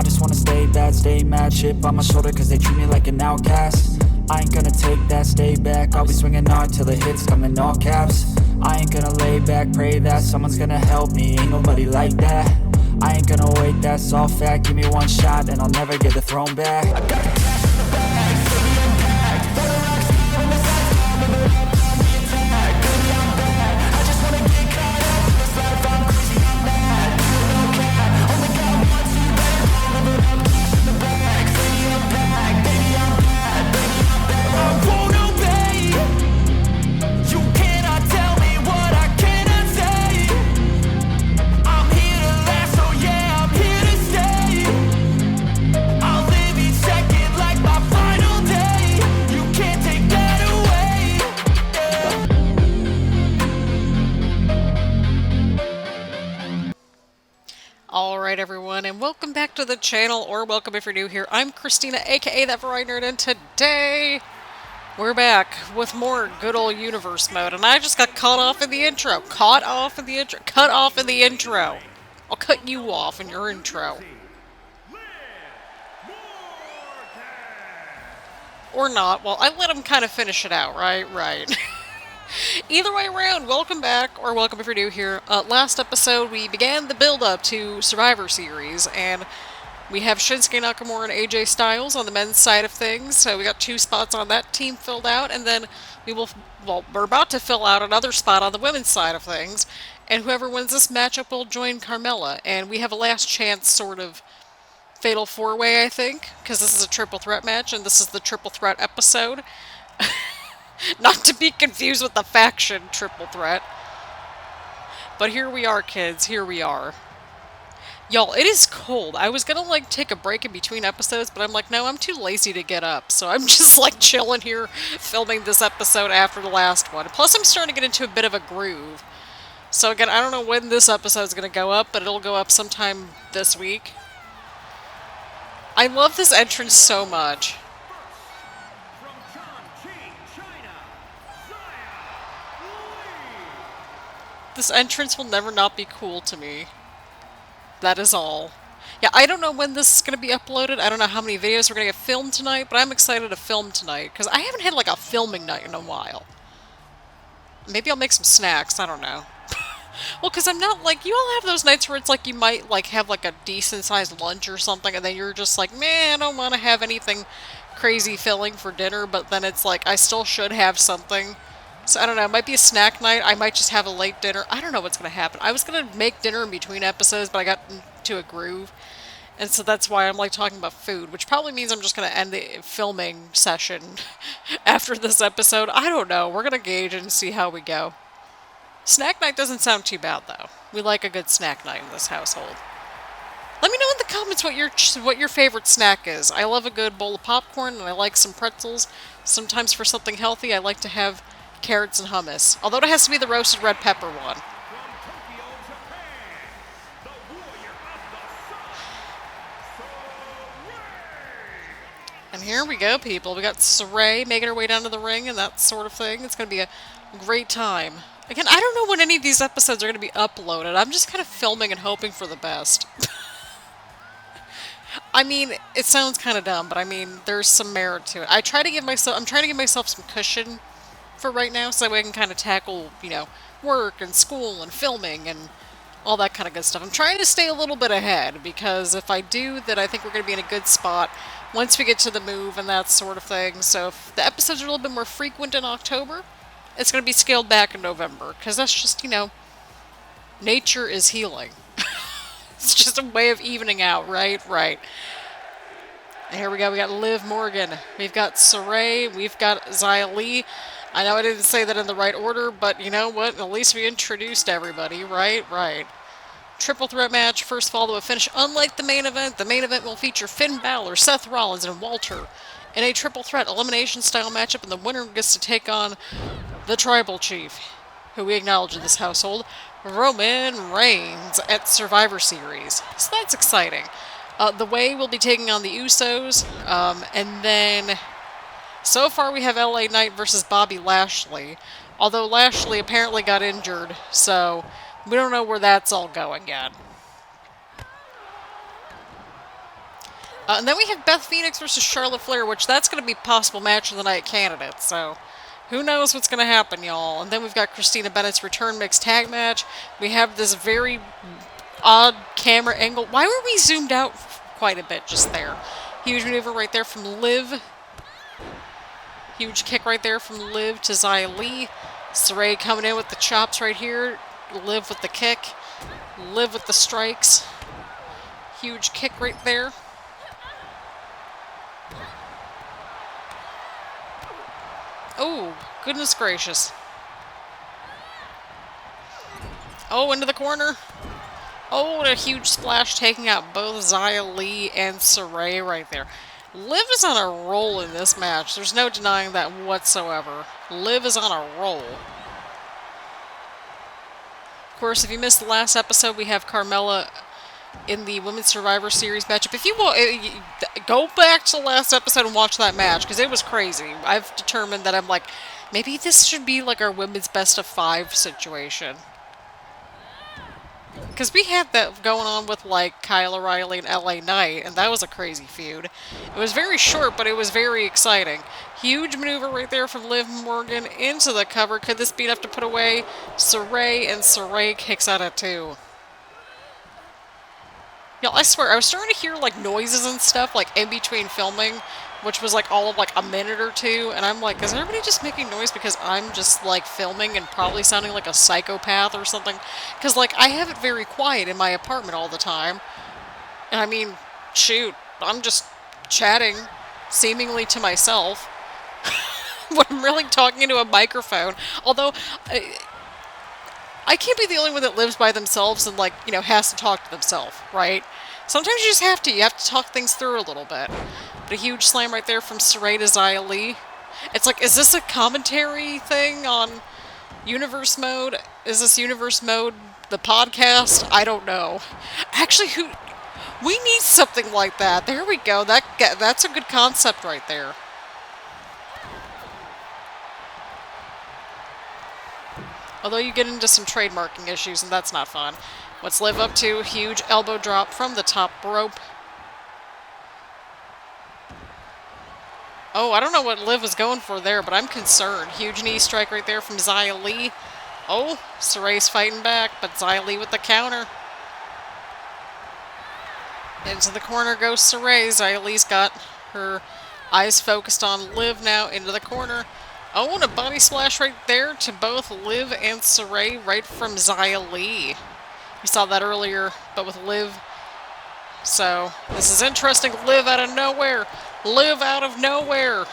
I just wanna stay bad, stay mad, chip on my shoulder cause they treat me like an outcast. I ain't gonna take that, stay back, I'll be swinging hard till the hits come in all caps. I ain't gonna lay back, pray that someone's gonna help me, ain't nobody like that. I ain't gonna wait, that's all fact, give me one shot and I'll never get the throne back. I got cash in the bag, baby I'm back, better rocks from the sides, on the attack, baby I'm back. I just wanna get caught up in this life, I'm crazy, I'm mad, no cap, only got one, so you better hold it up, cash in the bag, baby I'm back, baby I'm bad, baby I'm bad. I won't obey, you cannot tell me what I cannot say. I'm here to last, so yeah, I'm here to stay. I'll live each second like my final day. You can't take that away. Alright everyone, and welcome back to the channel, or welcome if you're new here. I'm Christina, aka That Variety Nerd, and today we're back with more good old universe mode, and I just got cut off in the intro. Cut off in the intro. I'll cut you off in your intro. Or not. Well, I let him kind of finish it out, right? Right. Either way around, welcome back, or welcome if you're new here. Last episode, we began the build-up to Survivor Series, and we have Shinsuke Nakamura and AJ Styles on the men's side of things, so we got 2 spots on that team filled out, and then we're about to fill out another spot on the women's side of things, and whoever wins this matchup will join Carmella, and we have a last chance sort of fatal 4-way, I think, because this is a triple threat match, and this is the triple threat episode. Not to be confused with the faction triple threat. But here we are, kids. Here we are. Y'all, it is cold. I was gonna, take a break in between episodes, but I'm like, no, I'm too lazy to get up. So I'm just, chilling here, filming this episode after the last one. Plus, I'm starting to get into a bit of a groove. So again, I don't know when this episode's gonna go up, but it'll go up sometime this week. I love this entrance so much. This entrance will never not be cool to me. That is all. Yeah, I don't know when this is going to be uploaded. I don't know how many videos we're going to get filmed tonight, but I'm excited to film tonight, because I haven't had, a filming night in a while. Maybe I'll make some snacks, I don't know. Well, because I'm not, you all have those nights where it's you might, have, a decent-sized lunch or something, and then you're just man, I don't want to have anything crazy filling for dinner, but then it's I still should have something. So, I don't know, it might be a snack night, I might just have a late dinner, I don't know what's going to happen. I was going to make dinner in between episodes, but I got into a groove, and so that's why I'm, talking about food, which probably means I'm just going to end the filming session after this episode. I don't know, we're going to gauge and see how we go. Snack night doesn't sound too bad, though. We like a good snack night in this household. Let me know in the comments what your favorite snack is. I love a good bowl of popcorn, and I like some pretzels. Sometimes for something healthy, I like to have carrots and hummus. Although it has to be the roasted red pepper one. And here we go, people. We got Sarray making her way down to the ring and that sort of thing. It's going to be a great time. Again, I don't know when any of these episodes are going to be uploaded. I'm just kind of filming and hoping for the best. I mean, it sounds kind of dumb, but I mean, there's some merit to it. I'm trying to give myself some cushion for right now, so that way I can kind of tackle, work and school and filming and all that kind of good stuff. I'm trying to stay a little bit ahead, because if I do, then I think we're going to be in a good spot once we get to the move and that sort of thing. So if the episodes are a little bit more frequent in October, it's going to be scaled back in November, because that's just, nature is healing. It's just a way of evening out, right? Right. And here we go. We got Liv Morgan. We've got Sarray. We've got Xia Li. I know I didn't say that in the right order, but you know what? At least we introduced everybody, right? Right. Triple threat match, first follow to a finish. Unlike the main event will feature Finn Balor, Seth Rollins, and Walter in a triple threat elimination style matchup, and the winner gets to take on the Tribal Chief, who we acknowledge in this household, Roman Reigns, at Survivor Series. So that's exciting. The Way will be taking on the Usos, and then so far we have LA Knight versus Bobby Lashley, although Lashley apparently got injured, so we don't know where that's all going yet. And then we have Beth Phoenix versus Charlotte Flair, which that's going to be possible match of the night candidate. So who knows what's going to happen, y'all. And then we've got Christina Bennett's return mixed tag match. We have this very odd camera angle. Why were we zoomed out quite a bit just there? Huge maneuver right there from Liv. Huge kick right there from Liv to Xia Li. Sarray coming in with the chops right here. Liv with the kick. Liv with the strikes. Huge kick right there. Oh, goodness gracious. Oh, into the corner. Oh, and a huge splash taking out both Xia Li and Sarray right there. Liv is on a roll in this match. There's no denying that whatsoever. Liv is on a roll. Of course, if you missed the last episode, we have Carmella in the Women's Survivor Series matchup. If you will, go back to the last episode and watch that match, because it was crazy. I've determined that I'm like, maybe this should be like our women's best of 5 situation. Because we had that going on with, like, Kyle O'Reilly and LA Knight, and that was a crazy feud. It was very short, but it was very exciting. Huge maneuver right there from Liv Morgan into the cover. Could this be enough to put away Sarray? And Sarray kicks out at 2. Y'all, I swear, I was starting to hear, like, noises and stuff, like, in between filming, which was, like, all of, like, a minute or 2, and I'm like, is everybody just making noise because I'm just, like, filming and probably sounding like a psychopath or something? Because, like, I have it very quiet in my apartment all the time, and I mean, shoot, I'm just chatting, seemingly to myself, when I'm really talking into a microphone, although I can't be the only one that lives by themselves and, like, you know, has to talk to themselves, right? Sometimes you just have to. You have to talk things through a little bit. But a huge slam right there from Sarray to Xia Li. It's like, is this a commentary thing on Universe Mode? Is this Universe Mode the podcast? I don't know. Actually, we need something like that. There we go. That's a good concept right there. Although you get into some trademarking issues, and that's not fun. Let's live up to huge elbow drop from the top rope. Oh, I don't know what Liv was going for there, but I'm concerned. Huge knee strike right there from Xia Li. Oh, Sarray's fighting back, but Xia Li with the counter. Into the corner goes Sarray. Xia Li's got her eyes focused on Liv now. Into the corner. Oh, and a body splash right there to both Liv and Sarray right from Xia Li. We saw that earlier, but with Liv. So, this is interesting. Liv out of nowhere. Liv out of nowhere.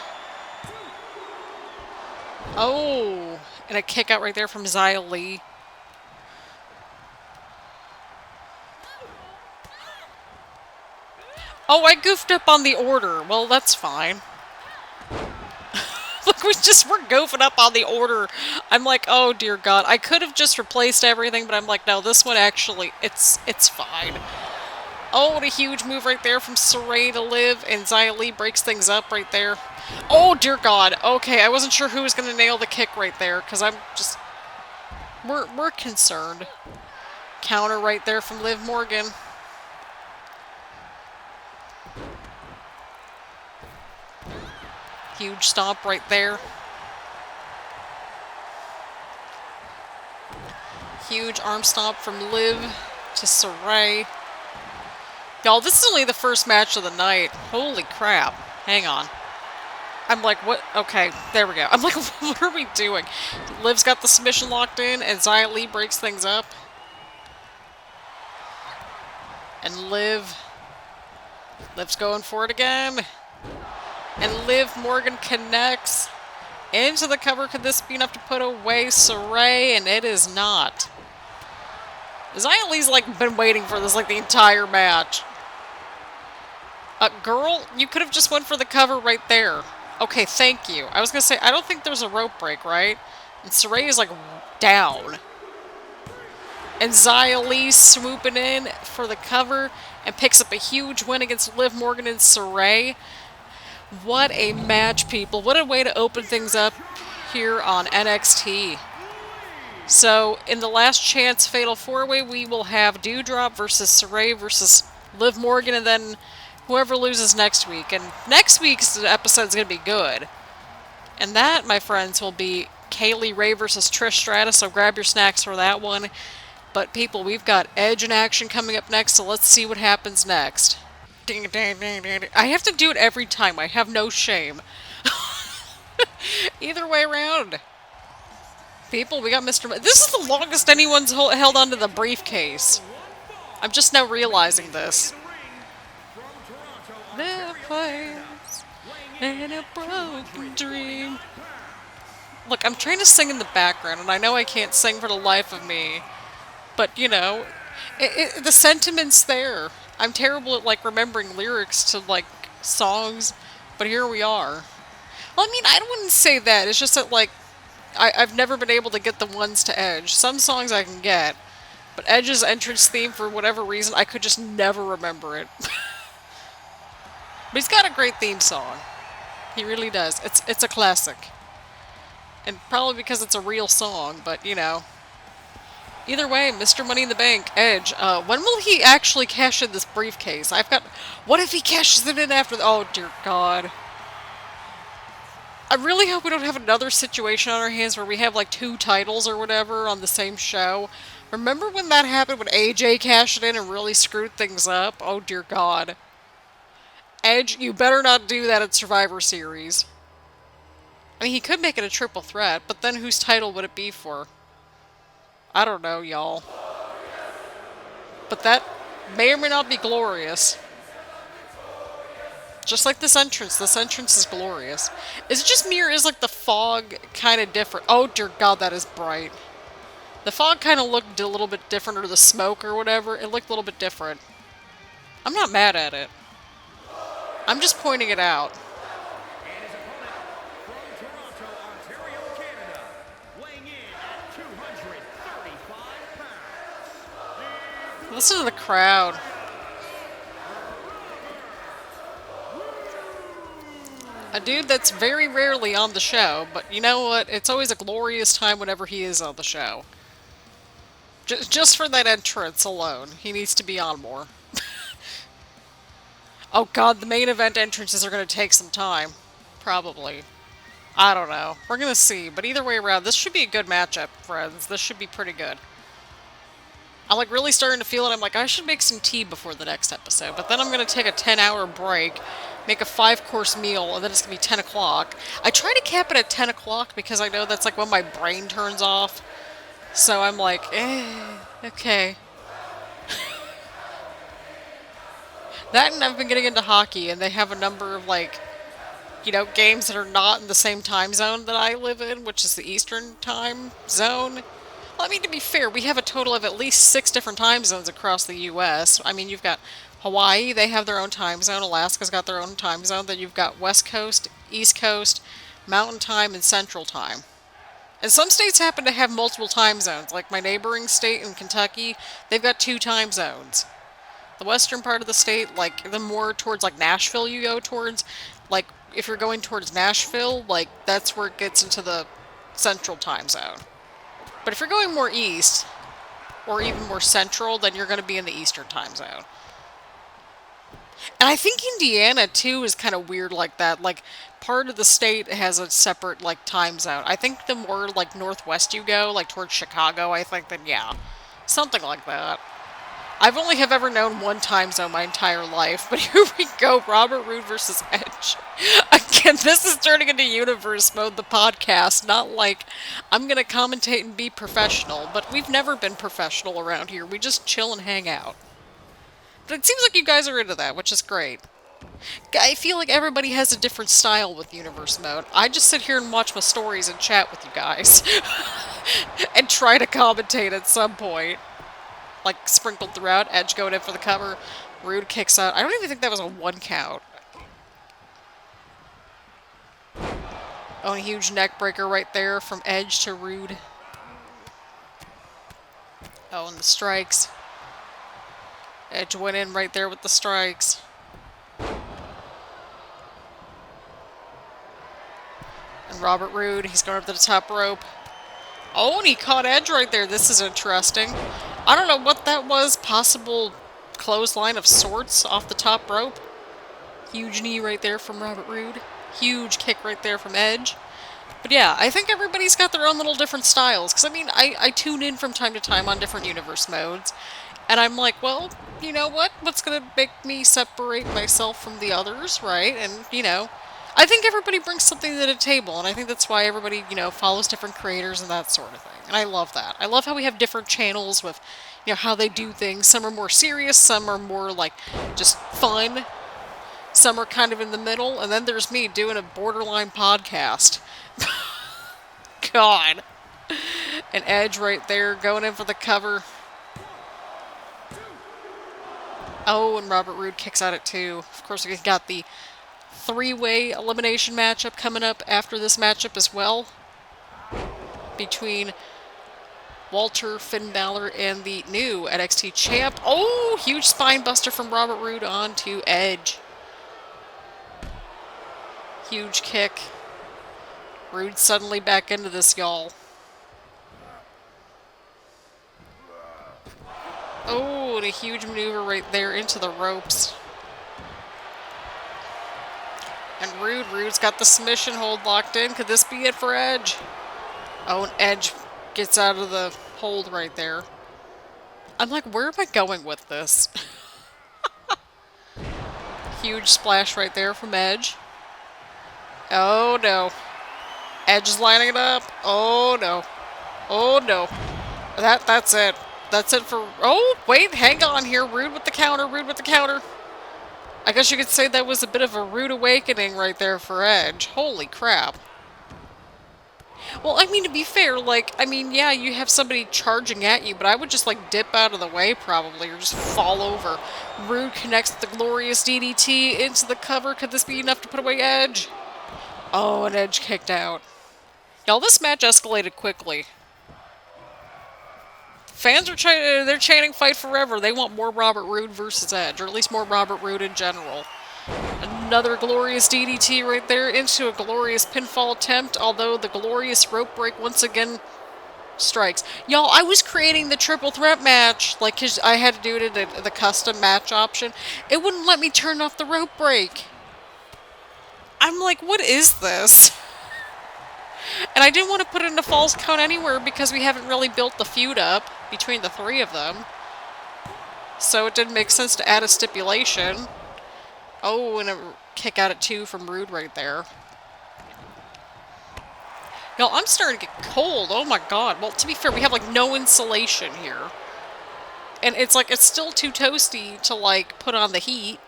Oh, and a kick out right there from Xia Li. Oh, I goofed up on the order. Well, that's fine. Look, we're goofing up on the order. I'm like, oh dear God. I could have just replaced everything, but I'm like, no, this one actually, it's fine. Oh, what a huge move right there from Sarray to Liv, and Xia Li breaks things up right there. Oh dear God. Okay, I wasn't sure who was going to nail the kick right there, because I'm just, we're concerned. Counter right there from Liv Morgan. Huge stomp right there. Huge arm stomp from Liv to Sarray. Y'all, this is only the first match of the night. Holy crap. Hang on. I'm like, what? Okay, there we go. I'm like, what are we doing? Liv's got the submission locked in, and Xia Li breaks things up. And Liv's going for it again. And Liv Morgan connects into the cover. Could this be enough to put away Sarray? And it is not. Xia Li's like been waiting for this like the entire match. Girl, you could have just went for the cover right there. Okay, thank you. I was gonna say, I don't think there's a rope break, right? And Sarray is like down. And Xia Li swooping in for the cover and picks up a huge win against Liv Morgan and Sarray. What a match, people. What a way to open things up here on NXT. So, in the last chance Fatal 4-Way, we will have Doudrop versus Sarray versus Liv Morgan, and then whoever loses next week. And next week's episode's going to be good. And that, my friends, will be Kaylee Ray versus Trish Stratus, so grab your snacks for that one. But people, we've got Edge in action coming up next, so let's see what happens next. Ding, ding, ding, ding, ding. I have to do it every time. I have no shame. Either way around. People, we got Mr. This is the longest anyone's held onto the briefcase. I'm just now realizing this. The place in a broken dream. Look, I'm trying to sing in the background, and I know I can't sing for the life of me. But, you know, the sentiment's there. I'm terrible at, like, remembering lyrics to, like, songs, but here we are. Well, I mean, I wouldn't say that. It's just that, like, I've never been able to get the ones to Edge. Some songs I can get, but Edge's entrance theme, for whatever reason, I could just never remember it. But he's got a great theme song. He really does. It's a classic. And probably because it's a real song, but, you know. Either way, Mr. Money in the Bank, Edge, when will he actually cash in this briefcase? What if he cashes it in after oh dear God. I really hope we don't have another situation on our hands where we have like 2 titles or whatever on the same show. Remember when that happened when AJ cashed it in and really screwed things up? Oh dear God. Edge, you better not do that at Survivor Series. I mean, he could make it a triple threat, but then whose title would it be for? I don't know, y'all. But that may or may not be glorious. Just like this entrance. This entrance is glorious. Is it just me or is, like, the fog kind of different? Oh, dear God, that is bright. The fog kind of looked a little bit different, or the smoke or whatever. It looked a little bit different. I'm not mad at it. I'm just pointing it out. Listen to the crowd. A dude that's very rarely on the show, but you know what? It's always a glorious time whenever he is on the show. Just for that entrance alone, he needs to be on more. Oh God, the main event entrances are going to take some time. Probably. I don't know. We're going to see, but either way around, this should be a good matchup, friends. This should be pretty good. I'm like really starting to feel it. I'm like, I should make some tea before the next episode. But then I'm going to take a 10-hour break, make a 5-course meal, and then it's going to be 10 o'clock. I try to cap it at 10 o'clock because I know that's like when my brain turns off. So I'm like, okay. That and I've been getting into hockey, and they have a number of like, you know, games that are not in the same time zone that I live in, which is the Eastern time zone. Well, I mean, to be fair, we have a total of at least 6 different time zones across the U.S. I mean, you've got Hawaii, they have their own time zone. Alaska's got their own time zone. Then you've got West Coast, East Coast, Mountain Time, and Central Time. And some states happen to have multiple time zones. Like my neighboring state in Kentucky, they've got 2 time zones. The western part of the state, like, the more towards, like, Nashville you go towards, like, if you're going towards Nashville, like, that's where it gets into the Central time zone. But if you're going more east, or even more central, then you're going to be in the Eastern time zone. And I think Indiana, too, is kind of weird like that. Like, part of the state has a separate, like, time zone. I think the more, like, northwest you go, like, towards Chicago, I think, then, yeah. Something like that. I've only have ever known one time zone my entire life, but here we go, Robert Roode versus Edge. Again, this is turning into Universe Mode, the podcast, not like I'm going to commentate and be professional, but we've never been professional around here. We just chill and hang out. But it seems like you guys are into that, which is great. I feel like everybody has a different style with Universe Mode. I just sit here and watch my stories and chat with you guys. And try to commentate at some point. Like, sprinkled throughout, Edge going in for the cover, Roode kicks out. I don't even think that was a 1 count. Oh, and a huge neck breaker right there from Edge to Roode. Oh, and the strikes. Edge went in right there with the strikes. And Robert Roode, he's going up to the top rope. Oh, and he caught Edge right there. This is interesting. I don't know what that was. Possible clothesline of sorts off the top rope. Huge knee right there from Robert Roode. Huge kick right there from Edge. But yeah, I think everybody's got their own little different styles. Because, I mean, I tune in from time to time on different universe modes. And I'm like, well, you know what? What's going to make me separate myself from the others, right? And, you know, I think everybody brings something to the table. And I think that's why everybody, you know, follows different creators and that sort of thing. And I love that. I love how we have different channels with, you know, how they do things. Some are more serious. Some are more, like, just fun. Some are kind of in the middle. And then there's me doing a borderline podcast. God. And Edge right there going in for the cover. Oh, and Robert Roode kicks out at 2. Of course, we've got the 3-way elimination matchup coming up after this matchup as well. Between Walter, Finn Balor, and the new NXT champ. Oh, huge spine buster from Robert Roode onto Edge. Huge kick. Roode suddenly back into this, y'all. Oh, and a huge maneuver right there into the ropes. And Roode's got the submission hold locked in. Could this be it for Edge? Oh, and Edge gets out of the hold right there. I'm like, where am I going with this? Huge splash right there from Edge. Oh, no. Edge is lining it up. Oh, no. Oh, no. That's it. That's it for... Oh, wait, hang on here. Roode with the counter. Roode with the counter. I guess you could say that was a bit of a rude awakening right there for Edge. Holy crap. Well, I mean, to be fair, like, I mean, yeah, you have somebody charging at you, but I would just, like, dip out of the way, probably, or just fall over. Roode connects the glorious DDT into the cover. Could this be enough to put away Edge? Oh, and Edge kicked out. Y'all, this match escalated quickly. Fans are they're chanting fight forever. They want more Robert Roode versus Edge, or at least more Robert Roode in general. Another glorious DDT right there into a glorious pinfall attempt, although the glorious rope break once again strikes. Y'all, I was creating the triple threat match, like, 'cause I had to do it in the custom match option. It wouldn't let me turn off the rope break. I'm like, what is this? And I didn't want to put it in a false count anywhere because we haven't really built the feud up between the 3 of them. So it didn't make sense to add a stipulation. Oh, and a kick out at 2 from Roode right there. Y'all, I'm starting to get cold. Oh my god. Well, to be fair, we have, like, no insulation here. And it's, like, it's still too toasty to, like, put on the heat.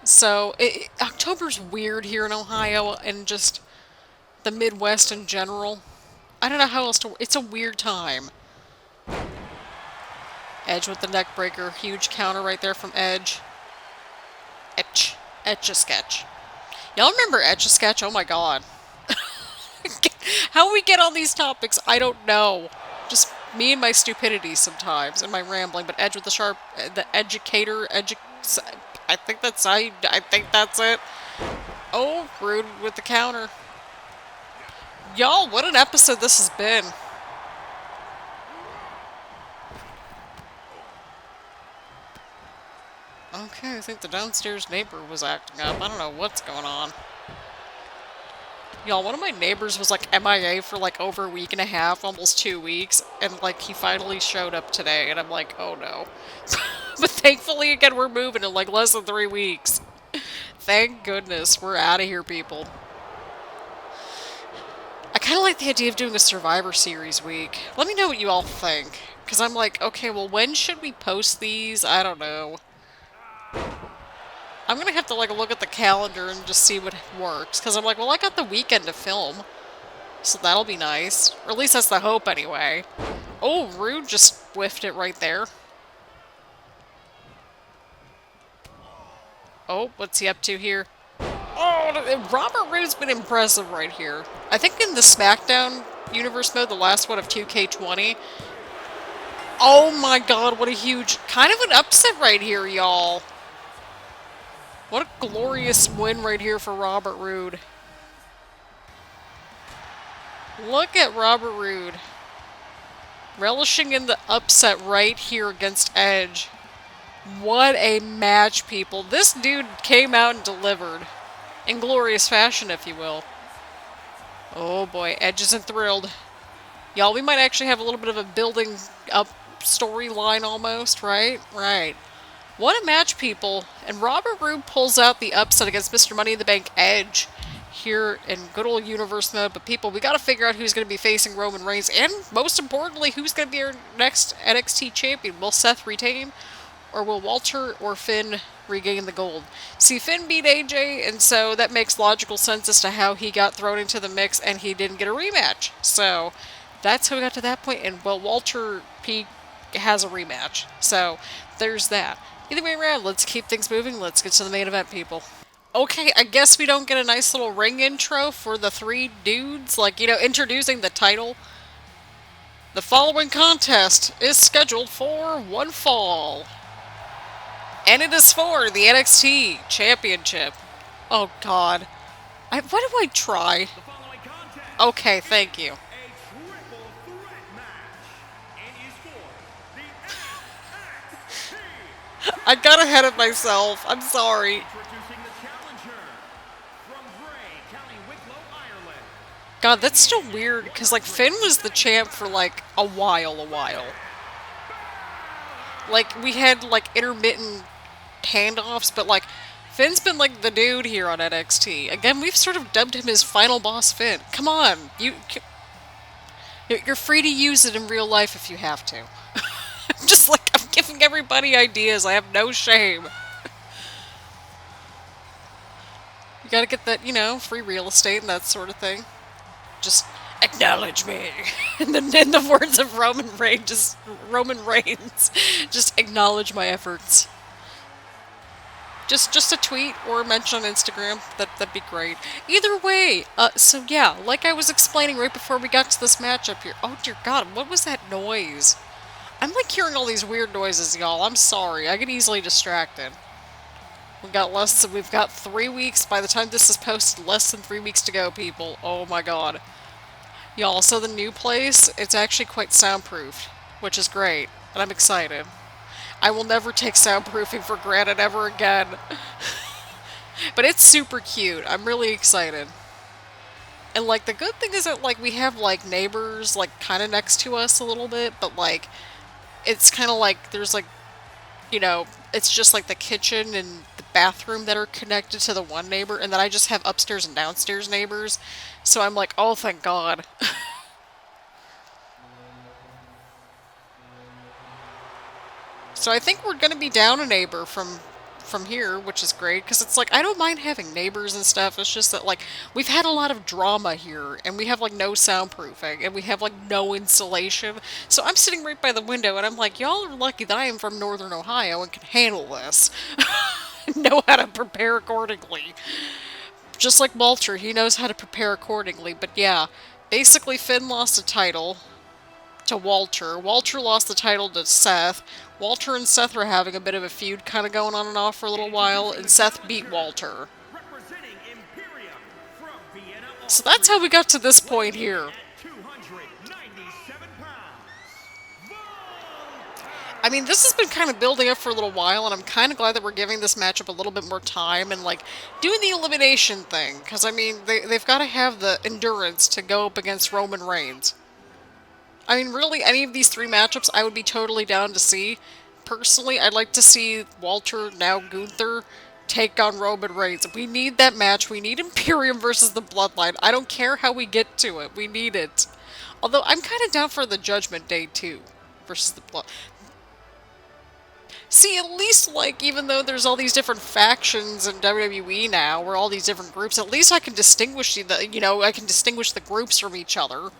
So, October's weird here in Ohio and just the Midwest in general. I don't know how else to... It's a weird time. Edge with the neck breaker. Huge counter right there from Edge. Etch-a-sketch. Y'all remember Etch-a-sketch? Oh my god. How we get on these topics, I don't know. Just me and my stupidity sometimes, and my rambling. But Edge with the sharp... The educator... I think that's it. Oh, Roode with the counter. Y'all, what an episode this has been. Okay, I think the downstairs neighbor was acting up. I don't know what's going on. Y'all, one of my neighbors was, like, MIA for, like, over a week and a half, almost 2 weeks, and, like, he finally showed up today, and I'm like, oh no. But thankfully, again, we're moving in, like, less than 3 weeks. Thank goodness, we're out of here, people. I kind of like the idea of doing a Survivor Series week. Let me know what you all think. Because I'm like, okay, well, when should we post these? I don't know. I'm going to have to, like, look at the calendar and just see what works. Because I'm like, well, I got the weekend to film. So that'll be nice. Or at least that's the hope, anyway. Oh, Roode just whiffed it right there. Oh, what's he up to here? Oh, Robert Roode's been impressive right here. I think in the SmackDown universe mode, the last one of 2K20. Oh my god, what a huge... Kind of an upset right here, y'all. What a glorious win right here for Robert Roode. Look at Robert Roode. Relishing in the upset right here against Edge. What a match, people. This dude came out and delivered. In glorious fashion, if you will. Oh boy, Edge isn't thrilled. Y'all, we might actually have a little bit of a building up storyline almost, right? Right. What a match, people. And Robert Roode pulls out the upset against Mr. Money in the Bank Edge here in good old universe mode. But people, we gotta figure out who's gonna be facing Roman Reigns. And most importantly, who's gonna be our next NXT champion. Will Seth retain? Or will Walter or Finn regain the gold? See, Finn beat AJ, and so that makes logical sense as to how he got thrown into the mix and he didn't get a rematch. So that's how we got to that point. And well, Walter P has a rematch. So there's that. Either way around, let's keep things moving. Let's get to the main event, people. Okay, I guess we don't get a nice little ring intro for the three dudes, like, you know, introducing the title. The following contest is scheduled for one fall. And it is for the NXT Championship. Oh, God. What do I try? Okay, thank you. I got ahead of myself. I'm sorry. God, that's still weird, because, like, Finn was the champ for, like, a while. Like, we had, like, intermittent handoffs, but, like, Finn's been, like, the dude here on NXT. Again, we've sort of dubbed him as Final Boss Finn. Come on. You're free to use it in real life if you have to. I'm just, like, I'm giving everybody ideas. I have no shame. You gotta get that, you know, free real estate and that sort of thing. Just acknowledge me. In the words of Roman Reigns, just acknowledge my efforts. Just a tweet or a mention on Instagram. That'd be great. Either way, so yeah, like I was explaining right before we got to this matchup here. Oh dear God, what was that noise? I'm like hearing all these weird noises, y'all. I'm sorry. I get easily distracted. We've got 3 weeks. By the time this is posted, less than 3 weeks to go, people. Oh my God. Y'all, so the new place, it's actually quite soundproofed, which is great, and I'm excited. I will never take soundproofing for granted ever again. But it's super cute. I'm really excited. And, like, the good thing is that, like, we have, like, neighbors, like, kind of next to us a little bit, but, like, it's kind of like there's, like, you know, it's just, like, the kitchen and the bathroom that are connected to the one neighbor, and then I just have upstairs and downstairs neighbors. So I'm like, oh, thank God. So I think we're going to be down a neighbor from here, which is great, because it's like, I don't mind having neighbors and stuff. It's just that, like, we've had a lot of drama here, and we have, like, no soundproofing, and we have, like, no insulation. So I'm sitting right by the window, and I'm like, y'all are lucky that I am from Northern Ohio and can handle this. Know how to prepare accordingly. Just like Walter, he knows how to prepare accordingly. But yeah, basically Finn lost the title to Walter. Walter lost the title to Seth. Walter and Seth are having a bit of a feud kind of going on and off for a little while, and Seth beat Walter. So that's how we got to this point here. I mean, this has been kind of building up for a little while, and I'm kind of glad that we're giving this matchup a little bit more time and, like, doing the elimination thing. Because, I mean, they've got to have the endurance to go up against Roman Reigns. I mean, really, any of these three matchups I would be totally down to see. Personally, I'd like to see Walter, now Gunther, take on Roman Reigns. We need that match. We need Imperium versus the Bloodline. I don't care how we get to it. We need it. Although, I'm kind of down for the Judgment Day, too, versus the Blood. See, at least, like, even though there's all these different factions in WWE now, or all these different groups, at least I can distinguish I can distinguish the groups from each other.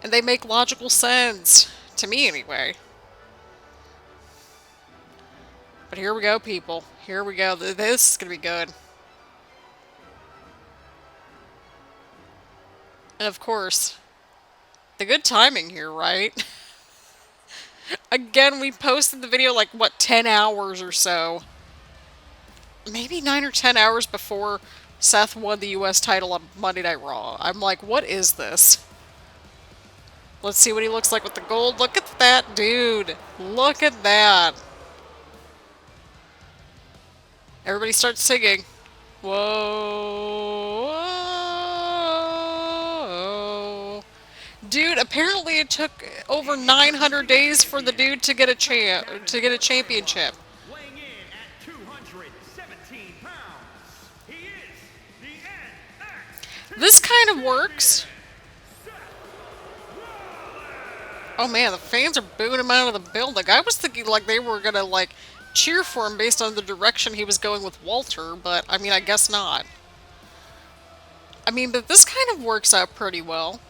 And they make logical sense. To me, anyway. But here we go, people. Here we go. This is gonna be good. And of course, the good timing here, right? Again, we posted the video, like, what, 10 hours or so. Maybe 9 or 10 hours before Seth won the US title on Monday Night Raw. I'm like, what is this? Let's see what he looks like with the gold. Look at that, dude. Look at that. Everybody starts singing. Whoa. Dude, apparently it took over 900 days for the dude to get a championship. Weighing in at 217 pounds, he is the NXT This kind of works. Oh man, the fans are booing him out of the building. I was thinking like they were gonna like cheer for him based on the direction he was going with Walter, but I mean, I guess not. I mean, but this kind of works out pretty well.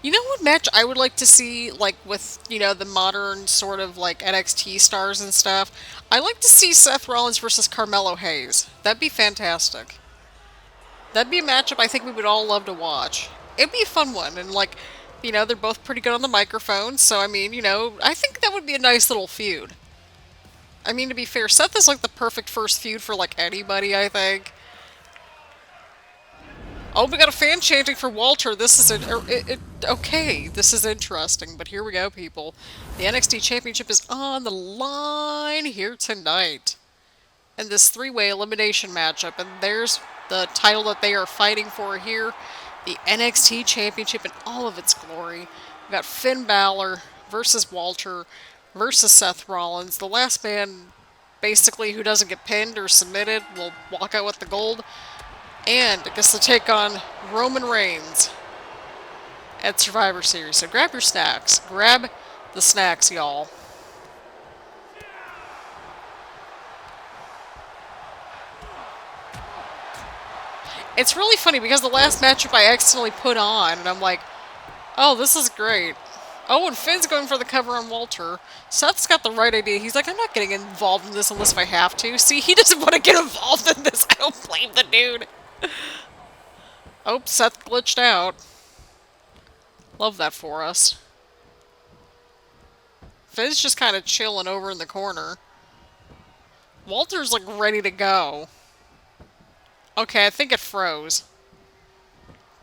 You know what match I would like to see, like, with, you know, the modern sort of, like, NXT stars and stuff? I like to see Seth Rollins versus Carmelo Hayes. That'd be fantastic. That'd be a matchup I think we would all love to watch. It'd be a fun one, and, like, you know, they're both pretty good on the microphone, so, I mean, you know, I think that would be a nice little feud. I mean, to be fair, Seth is, like, the perfect first feud for, like, anybody, I think. Oh, we got a fan chanting for Walter. This is okay. This is interesting, but here we go, people. The NXT Championship is on the line here tonight. And this three-way elimination matchup, and there's the title that they are fighting for here. The NXT Championship in all of its glory. We've got Finn Balor versus Walter versus Seth Rollins. The last man, basically, who doesn't get pinned or submitted will walk out with the gold. And it gets to take on Roman Reigns at Survivor Series. So grab your snacks. Grab the snacks, y'all. It's really funny because the last matchup I accidentally put on, and I'm like, oh, this is great. Oh, and Finn's going for the cover on Walter. Seth's got the right idea. He's like, I'm not getting involved in this unless if I have to. See, he doesn't want to get involved in this. I don't blame the dude. Oh, Seth glitched out. Love that for us. Finn's just kind of chilling over in the corner. Walter's like ready to go. Okay, I think it froze.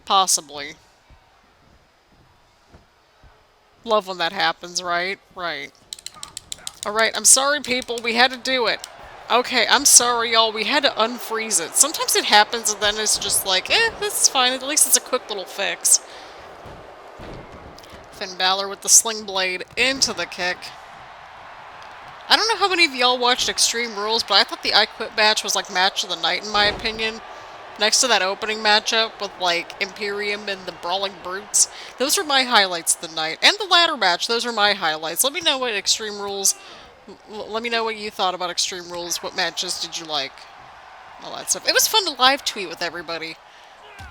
Possibly. Love when that happens, right? Right. Alright, I'm sorry, people. We had to do it. Okay, I'm sorry, y'all. We had to unfreeze it. Sometimes it happens and then it's just like, this is fine. At least it's a quick little fix. Finn Balor with the sling blade into the kick. I don't know how many of y'all watched Extreme Rules, but I thought the I Quit match was like match of the night in my opinion. Next to that opening matchup with like Imperium and the Brawling Brutes. Those were my highlights of the night. And the ladder match, those are my highlights. Let me know what Extreme Rules... Let me know what you thought about Extreme Rules. What matches did you like? All that stuff. It was fun to live tweet with everybody.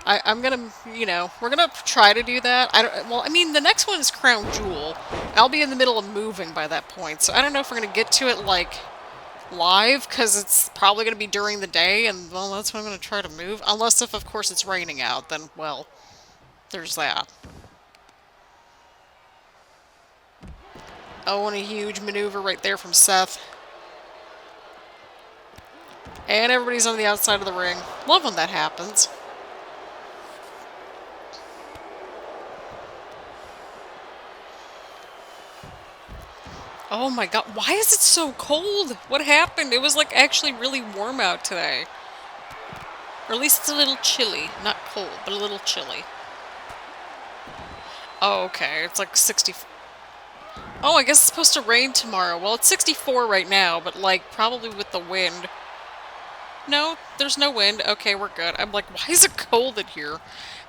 I'm gonna, you know, we're gonna try to do that. Well, I mean, the next one is Crown Jewel. I'll be in the middle of moving by that point, so I don't know if we're gonna get to it, like, live, because it's probably gonna be during the day, and, well, that's when I'm gonna try to move. Unless if, of course, it's raining out, then, well, there's that. Oh, and a huge maneuver right there from Seth. And everybody's on the outside of the ring. Love when that happens. Oh my god, why is it so cold? What happened? It was like actually really warm out today. Or at least it's a little chilly. Not cold, but a little chilly. Oh, okay. It's like 60... Oh, I guess it's supposed to rain tomorrow. Well, it's 64 right now, but like probably with the wind. No, there's no wind. Okay, we're good. I'm like, why is it cold in here?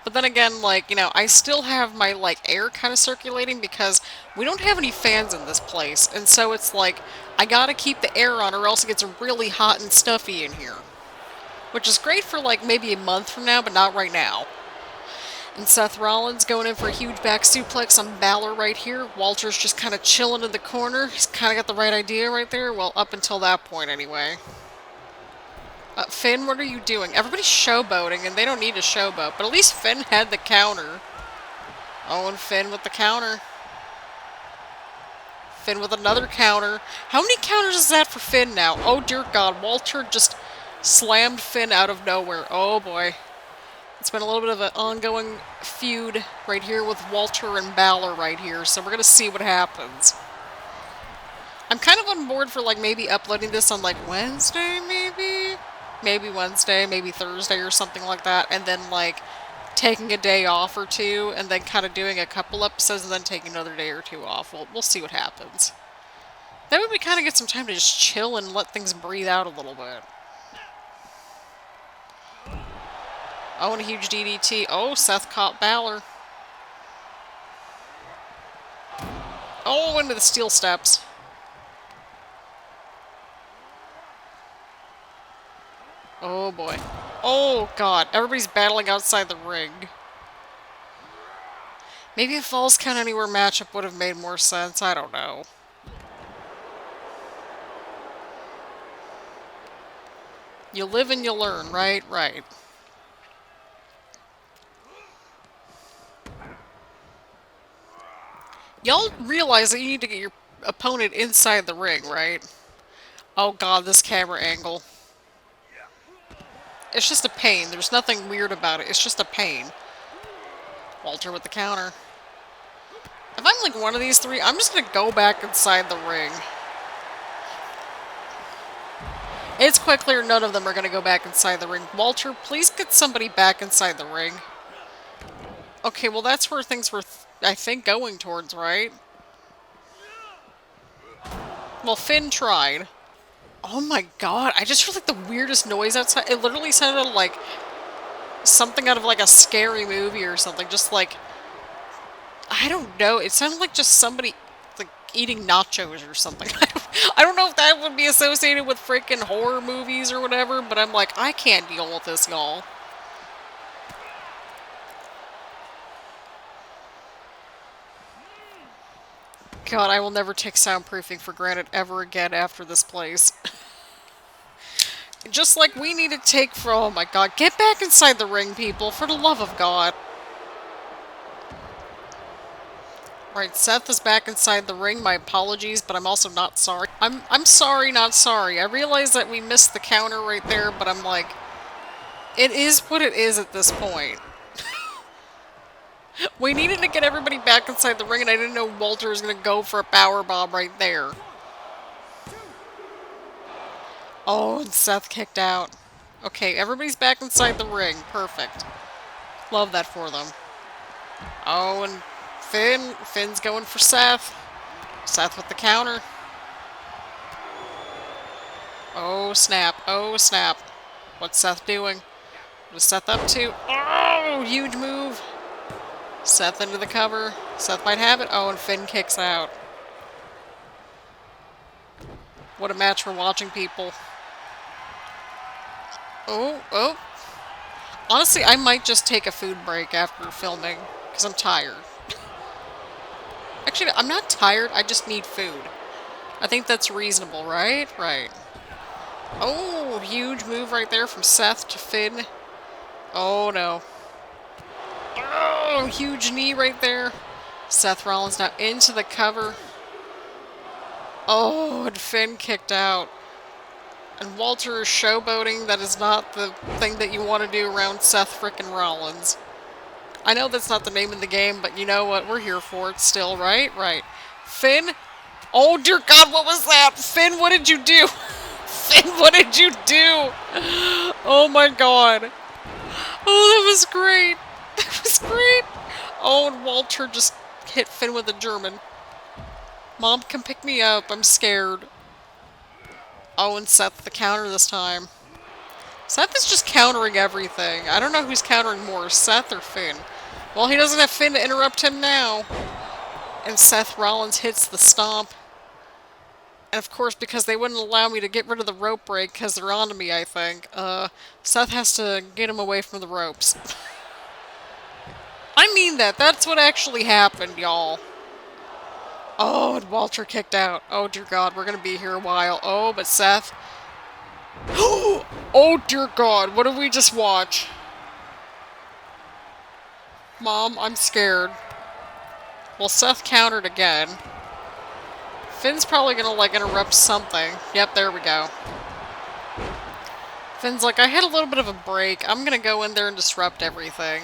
But then again, like, you know, I still have my, like, air kind of circulating because we don't have any fans in this place. And so it's like, I gotta keep the air on or else it gets really hot and stuffy in here. Which is great for, like, maybe a month from now, but not right now. And Seth Rollins going in for a huge back suplex on Balor right here. Walter's just kind of chilling in the corner. He's kind of got the right idea right there. Well, up until that point, anyway. Finn, what are you doing? Everybody's showboating, and they don't need to showboat, but at least Finn had the counter. Oh, and Finn with the counter. Finn with another counter. How many counters is that for Finn now? Oh, dear God. Walter just slammed Finn out of nowhere. Oh, boy. It's been a little bit of an ongoing feud right here with Walter and Balor right here, so we're going to see what happens. I'm kind of on board for, like, maybe uploading this on, like, Wednesday, maybe? Maybe Wednesday, maybe Thursday or something like that, and then, like, taking a day off or two, and then kind of doing a couple episodes, and then taking another day or two off. We'll see what happens. That way we kind of get some time to just chill and let things breathe out a little bit. Oh, and a huge DDT. Oh, Seth caught Balor. Oh, into the steel steps. Oh, boy. Oh, God. Everybody's battling outside the ring. Maybe a Falls Count Anywhere matchup would have made more sense. I don't know. You live and you learn, right? Right. Y'all realize that you need to get your opponent inside the ring, right? Oh god, this camera angle. It's just a pain. There's nothing weird about it. It's just a pain. Walter with the counter. If I'm like one of these three, I'm just gonna go back inside the ring. It's quite clear none of them are gonna go back inside the ring. Walter, please get somebody back inside the ring. Okay, well that's where things were, I think, going towards, right? Well, Finn tried. Oh my god, I just heard like the weirdest noise outside. It literally sounded like something out of like a scary movie or something. Just like, I don't know. It sounded like just somebody like eating nachos or something. I don't know if that would be associated with freaking horror movies or whatever, but I'm like, I can't deal with this, y'all. God, I will never take soundproofing for granted ever again after this place. Just like we need to take for... Oh my god, get back inside the ring, people, for the love of God. Right, Seth is back inside the ring. My apologies, but I'm also not sorry. I'm sorry, not sorry. I realize that we missed the counter right there, but I'm like... It is what it is at this point. We needed to get everybody back inside the ring, and I didn't know Walter was going to go for a powerbomb right there. Oh, and Seth kicked out. Okay, everybody's back inside the ring. Perfect. Love that for them. Oh, and Finn's going for Seth. Seth with the counter. Oh, snap. Oh, snap. What's Seth doing? What is Seth up to? Oh, huge move. Seth into the cover. Seth might have it. Oh, and Finn kicks out. What a match we're watching, people. Oh, oh. Honestly, I might just take a food break after filming, because I'm tired. Actually, I'm not tired, I just need food. I think that's reasonable, right? Right. Oh, huge move right there from Seth to Finn. Oh, no. Oh, huge knee right there. Seth Rollins now into the cover. Oh, and Finn kicked out. And Walter is showboating. That is not the thing that you want to do around Seth frickin' Rollins. I know that's not the name of the game, but you know what? We're here for it still, right? Right. Finn? Oh, dear God, what was that? Finn, what did you do? Finn, what did you do? Oh, my God. Oh, that was great. That was great. Oh, and Walter just hit Finn with a German. Mom, come pick me up. I'm scared. Oh, and Seth the counter this time. Seth is just countering everything. I don't know who's countering more, Seth or Finn. Well, he doesn't have Finn to interrupt him now. And Seth Rollins hits the stomp. And of course, because they wouldn't allow me to get rid of the rope break because they're onto me, I think, Seth has to get him away from the ropes. I mean that. That's what actually happened, y'all. Oh, and Walter kicked out. Oh, dear God, we're going to be here a while. Oh, but Seth... Oh, dear God, what did we just watch? Mom, I'm scared. Well, Seth countered again. Finn's probably going to, like, interrupt something. Yep, there we go. Finn's like, I had a little bit of a break. I'm gonna go in there and disrupt everything.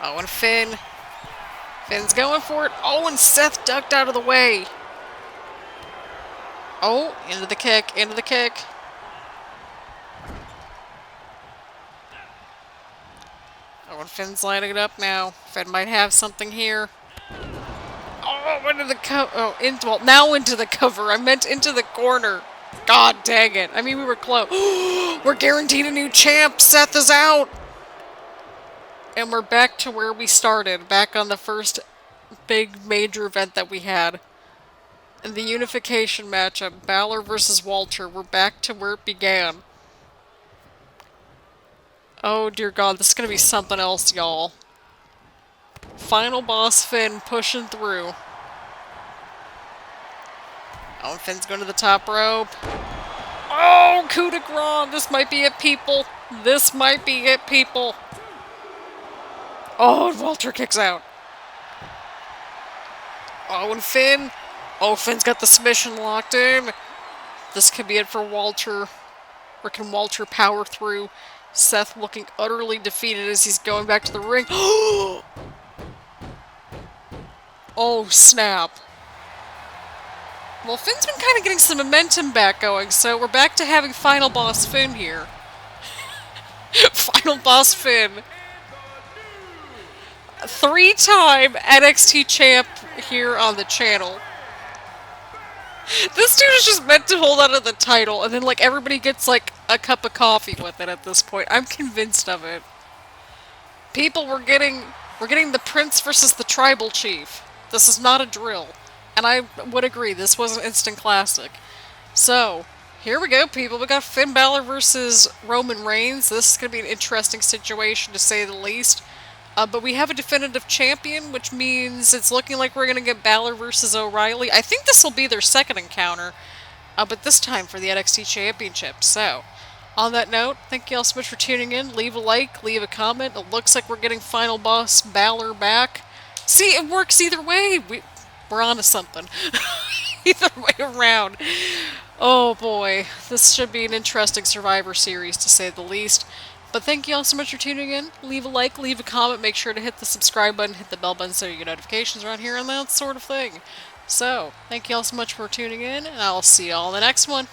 Oh, and Finn's going for it. Oh, and Seth ducked out of the way. Oh, into the kick, into the kick. Oh, and Finn's lining it up now. Finn might have something here. Oh, into the cover. Oh, well, now into the cover. I meant into the corner. God dang it. I mean, we were close. We're guaranteed a new champ. Seth is out. And we're back to where we started. Back on the first big major event that we had. In the unification matchup, Balor versus Walter. We're back to where it began. Oh dear God, this is gonna be something else, y'all. Final boss Finn pushing through. Oh, and Finn's going to the top rope. Oh, coup de grace. This might be it, people. This might be it, people. Oh, and Walter kicks out. Oh, and Finn. Oh, Finn's got the submission locked in. This could be it for Walter. Or can Walter power through? Seth looking utterly defeated as he's going back to the ring. Oh, snap. Well, Finn's been kind of getting some momentum back going, so we're back to having Final Boss Finn here. Final Boss Finn. 3-time NXT champ here on the channel. This dude is just meant to hold on to the title, and then, like, everybody gets, like, a cup of coffee with it at this point. I'm convinced of it. People, we're getting the Prince versus the Tribal Chief. This is not a drill. And I would agree, this was an instant classic. So, here we go, people. We got Finn Balor versus Roman Reigns. This is going to be an interesting situation, to say the least. But we have a definitive champion, which means it's looking like we're going to get Balor versus O'Reilly. I think this will be their second encounter, but this time for the NXT Championship. So, on that note, thank you all so much for tuning in. Leave a like, leave a comment. It looks like we're getting Final Boss Balor back. See, it works either way. We're on to something. Either way around. Oh boy, this should be an interesting Survivor Series, to say the least. But thank you all so much for tuning in. Leave a like, leave a comment, make sure to hit the subscribe button, hit the bell button so you get notifications around here, and that sort of thing. So, thank you all so much for tuning in, and I'll see you all in the next one.